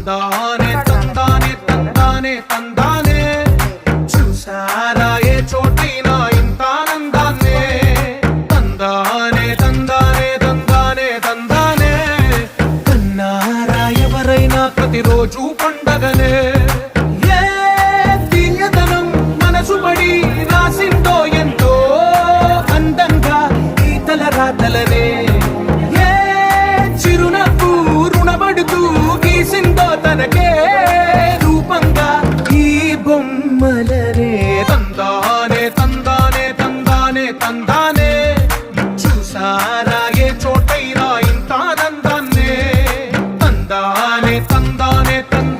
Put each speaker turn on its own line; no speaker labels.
తందానే తందానే తందానే తందానే చూసారా ఏ చోటైనా ఇంత ఆనందాన్నే తందానే తందానే తందానే తందానే కన్నారా ఎవరైనా ప్రతిరోజు పండగనే ఏ తీయదనం మనసు పడి రాసిందో ఎంతో అందంగా ఈ తలరాతలనే ఏ చిరునవ్వు రుణపడుతూ గీసిందో తనకే రూపంగా ఈ బొమ్మలనే తందానే తందానే తందానే తందానే చూసారా ఏ చోటైనా ఇంత ఆనందాన్నే తందానే తందానే తందానే